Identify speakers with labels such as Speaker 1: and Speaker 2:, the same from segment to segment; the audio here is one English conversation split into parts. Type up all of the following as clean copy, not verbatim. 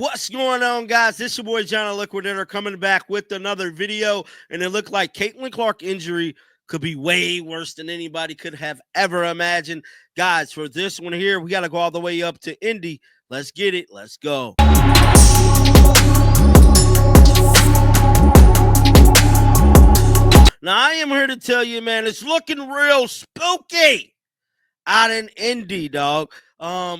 Speaker 1: What's going on, guys? This is your boy John Liquidator coming back with another video, and it looked like Caitlyn Clark injury could be way worse than anybody could have ever imagined. Guys, for this one here, we got to go all the way up to Indy. Let's get it. Let's go. Now, I am here to tell you, man, it's looking real spooky out in Indy, dog.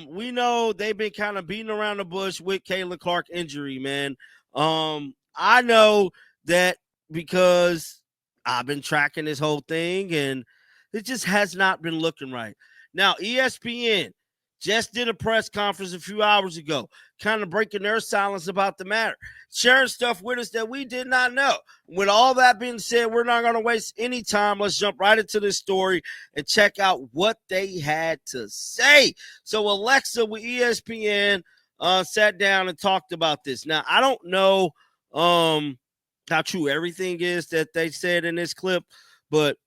Speaker 1: We know they've been kind of beating around the bush with Caitlyn Clark injury, man. I know that because I've been tracking this whole thing, and it just has not been looking right. Now, ESPN just did a press conference a few hours ago, kind of breaking their silence about the matter, sharing stuff with us that we did not know. With all that being said, we're not going to waste any time. Let's jump right into this story and check out what they had to say. So Alexa with ESPN sat down and talked about this. Now, I don't know how true everything is that they said in this clip, but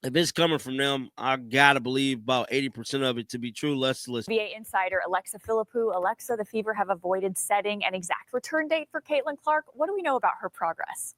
Speaker 1: if it's coming from them, I gotta believe about 80% of it to be true. Let's listen.
Speaker 2: NBA insider Alexa Philippou. Alexa, the Fever have avoided setting an exact return date for Caitlyn Clark. What do we know about her progress?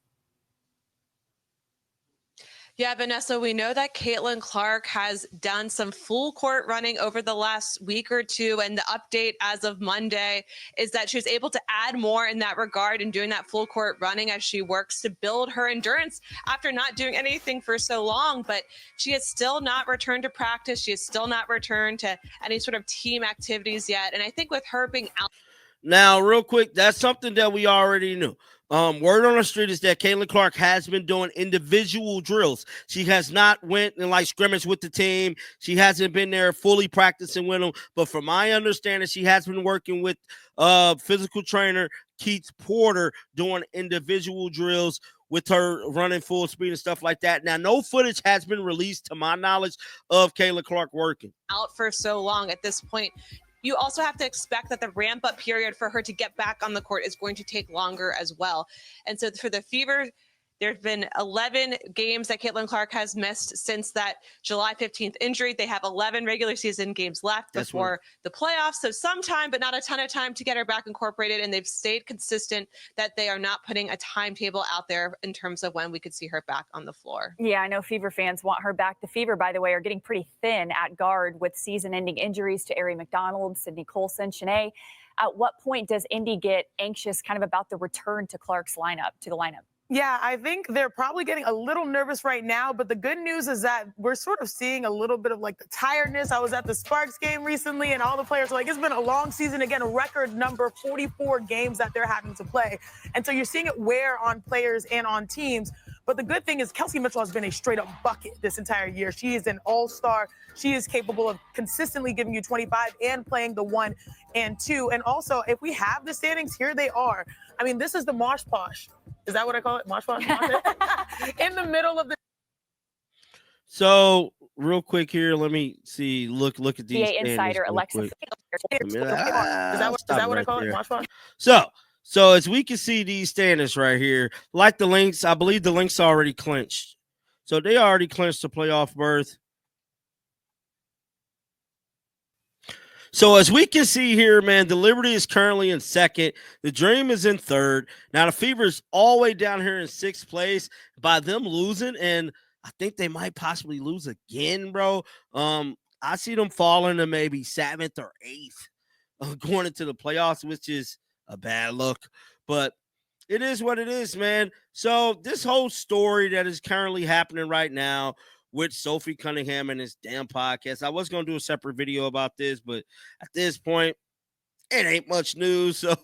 Speaker 3: Yeah, Vanessa, we know that Caitlyn Clark has done some full court running over the last week or two. And the update as of Monday is that she was able to add more in that regard and doing that full court running as she works to build her endurance after not doing anything for so long. But she has still not returned to practice. She has still not returned to any sort of team activities yet. And I think with her being out.
Speaker 1: Now, real quick, that's something that we already knew. Word on the street is that Caitlyn Clark has been doing individual drills. She has not went and like scrimmage with the team. She hasn't been there fully practicing with them. But from my understanding, she has been working with physical trainer Keith Porter doing individual drills with her running full speed and stuff like that. Now, no footage has been released to my knowledge of Caitlyn Clark working
Speaker 3: out for so long at this point. You also have to expect that the ramp-up period for her to get back on the court is going to take longer as well. And so for the Fever, there have been 11 games that Caitlyn Clark has missed since that July 15th injury. They have 11 regular season games left before the playoffs. So some time, but not a ton of time to get her back incorporated. And they've stayed consistent that they are not putting a timetable out there in terms of when we could see her back on the floor.
Speaker 2: Yeah, I know Fever fans want her back. The Fever, by the way, are getting pretty thin at guard with season-ending injuries to Ari McDonald, Sydney Colson, Shanae. At what point does Indy get anxious kind of about the return to Clark's lineup, to the lineup?
Speaker 4: Yeah, I think they're probably getting a little nervous right now, but the good news is that we're sort of seeing a little bit of like the tiredness. I was at the Sparks game recently, and all the players were like, it's been a long season. Again, a record number, 44 games that they're having to play. And so you're seeing it wear on players and on teams. But the good thing is Kelsey Mitchell has been a straight-up bucket this entire year. She is an all-star. She is capable of consistently giving you 25 and playing the 1 and 2. And also, if we have the standings, here they are. I mean, this is the Mosh Posh. Is that what I call it? Mosh Posh? In the middle of the...
Speaker 1: So, real quick here, let me see. Look at these.
Speaker 2: NBA insider Alexa.
Speaker 4: Is that what I call it? Mosh Posh?
Speaker 1: So as we can see these standings right here, like the Lynx, I believe the Lynx already clinched. So they already clinched the playoff berth. So as we can see here, man, the Liberty is currently in second. The Dream is in third. Now the Fever is all the way down here in sixth place by them losing, and I think they might possibly lose again, bro. I see them falling to maybe seventh or eighth going into the playoffs, which is a bad look, but it is what it is, man. So this whole story that is currently happening right now with Sophie Cunningham and this damn podcast, I was going to do a separate video about this, but at this point, it ain't much news. So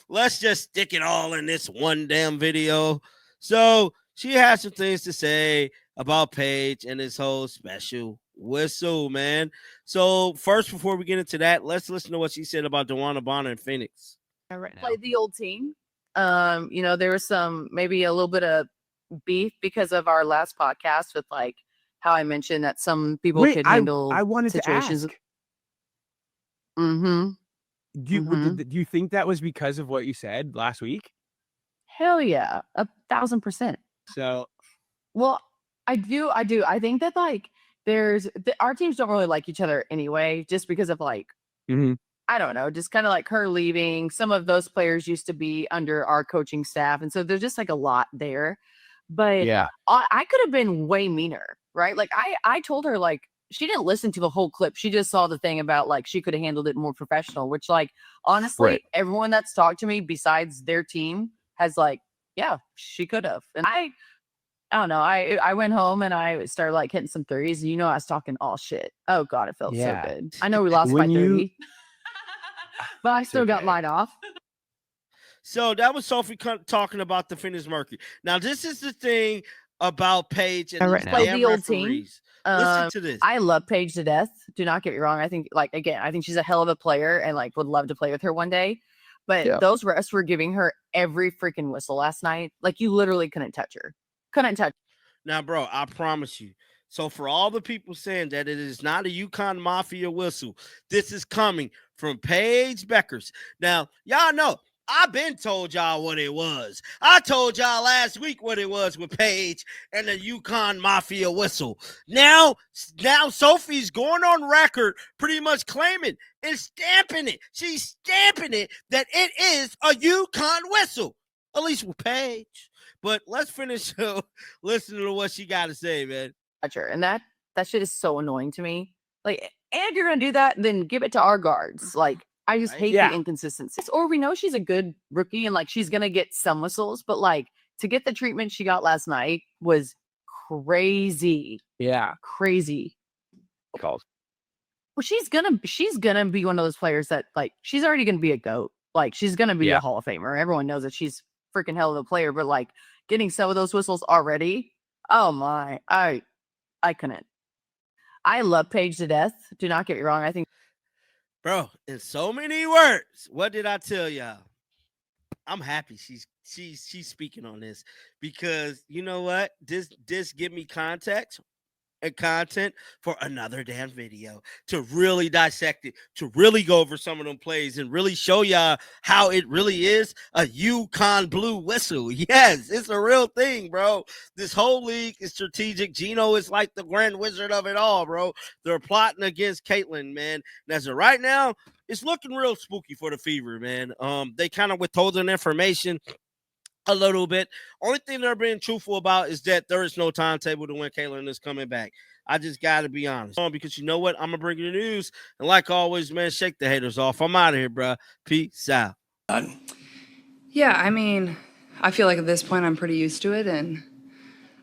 Speaker 1: let's just stick it all in this one damn video. So she has some things to say about Paige and this whole special whistle, man. So first, before we get into that, let's listen to what she said about DeWanna Bonner and Phoenix.
Speaker 5: Right now. Play the old team. There was maybe a little bit of beef because of our last podcast with like how I mentioned that some people could handle
Speaker 6: I wanted
Speaker 5: situations.
Speaker 6: To ask.
Speaker 5: Mm-hmm.
Speaker 6: Do you think that was because of what you said last week?
Speaker 5: Hell yeah, 1,000%.
Speaker 6: So,
Speaker 5: well, I do. I think that like our teams don't really like each other anyway, just because of like I don't know, just kind of like her leaving. Some of those players used to be under our coaching staff. And so there's just like a lot there. But I could have been way meaner, right? Like I told her, like, she didn't listen to the whole clip. She just saw the thing about like she could have handled it more professional, which like honestly, everyone that's talked to me besides their team has like, yeah, she could have. And I don't know. I went home and I started like hitting some threes. You know, I was talking all shit. Oh God, it felt so good. I know we lost by 30, but I still got mine off.
Speaker 1: So that was Sophie talking about the Phoenix Mercury. Now this is the thing about Paige and these damn
Speaker 5: the old
Speaker 1: referees.
Speaker 5: team.
Speaker 1: Listen to this.
Speaker 5: I love Paige to death. Do not get me wrong. I think, like, again, I think she's a hell of a player and like would love to play with her one day. But those refs were giving her every freaking whistle last night. Like, you literally couldn't touch her. Couldn't touch her.
Speaker 1: Now, bro, I promise you. So for all the people saying that it is not a UConn Mafia whistle, this is coming from Paige Bueckers. Now, y'all know, I've been told y'all what it was. I told y'all last week what it was with Paige and the UConn Mafia whistle. Now Sophie's going on record pretty much claiming and stamping it. She's stamping it that it is a UConn whistle, at least with Paige. But let's finish listening to what she got to say, man.
Speaker 5: And that shit is so annoying to me. Like, and you're going to do that, then give it to our guards. Like, I just hate the inconsistencies. Or we know she's a good rookie and like she's gonna get some whistles, but like to get the treatment she got last night was crazy.
Speaker 6: Yeah,
Speaker 5: crazy.
Speaker 6: Calls.
Speaker 5: Well, she's gonna be one of those players that like she's already gonna be a GOAT. Like she's gonna be a Hall of Famer. Everyone knows that she's freaking hell of a player. But like getting some of those whistles already, oh my, I couldn't. I love Paige to death. Do not get me wrong. I think.
Speaker 1: Bro, in so many words, what did I tell y'all? I'm happy she's speaking on this because you know what? This give me context and content for another damn video to really dissect it, to really go over some of them plays and really show y'all how it really is a UConn blue whistle. Yes, it's a real thing, bro. This whole league is strategic. Gino is like the grand wizard of it all, bro. They're plotting against Caitlyn, man. And as of right now, it's looking real spooky for the Fever, man. They kind of withholding information a little bit. Only thing they're being truthful about is that there is no timetable to when Caitlyn is coming back. I just got to be honest. Because you know what? I'm going to bring you the news. And like always, man, shake the haters off. I'm out of here, bro. Peace out.
Speaker 7: Yeah, I mean, I feel like at this point I'm pretty used to it. And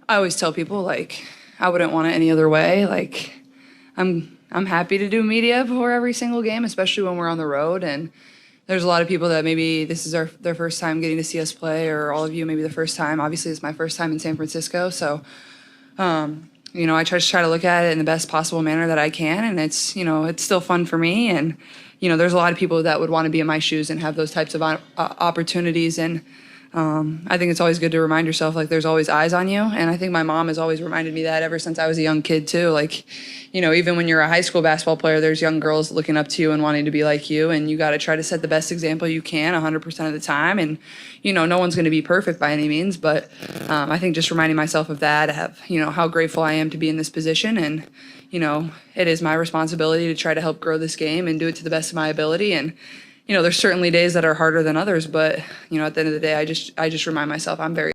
Speaker 7: I always tell people, like, I wouldn't want it any other way. Like, I'm happy to do media before every single game, especially when we're on the road. And there's a lot of people that maybe this is their first time getting to see us play, or all of you maybe the first time. Obviously, it's my first time in San Francisco, so you know, I try to look at it in the best possible manner that I can, and it's, you know, it's still fun for me. And you know, there's a lot of people that would want to be in my shoes and have those types of opportunities. And I think it's always good to remind yourself, like, there's always eyes on you. And I think my mom has always reminded me that ever since I was a young kid too. Like, you know, even when you're a high school basketball player, there's young girls looking up to you and wanting to be like you. And you got to try to set the best example you can 100% of the time. And, you know, no one's going to be perfect by any means. But I think just reminding myself of that, you know, how grateful I am to be in this position. And, you know, it is my responsibility to try to help grow this game and do it to the best of my ability. And, you know, there's certainly days that are harder than others, but, you know, at the end of the day, I just remind myself I'm very